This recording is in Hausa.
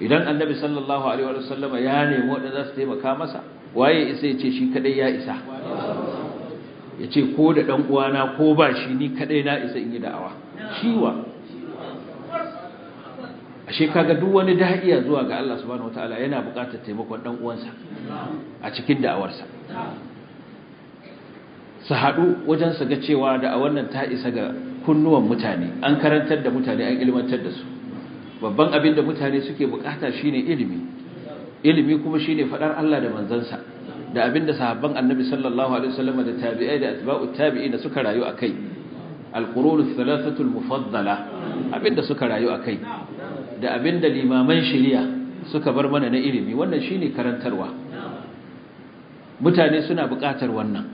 idan annabi sallallahu alaihi wa sallama ya nemi wanda za su taimaka masa waye isa ya ce shi kadai ya isa ya ce ko da dan uwana ko ba shi ni kadai na isa in yi da'awa shiwa ashe kaga duk wani da'iya zuwa ga Allah subhanahu wataala yana buƙatar taimakon dan uwansa a cikin da'awarsa su haɗu wajen su ga cewa da'awar nan ta isa ga kunnuwan mutane an karantar da mutane an ilmantar da su babban abin da mutane suke buƙata shine ilimi kuma shine fadar Allah da manzansa da abin da sahabban annabi sallallahu alaihi wasallam da tabi'ai da atba'ut tabi'in suka rayu akai al-qurun ath-thalathatu al-mufaddala abin da suka rayu akai da abinda limaman shari'a suka bar mana na ilimi wannan shine karantarwa mutane suna buƙatar wannan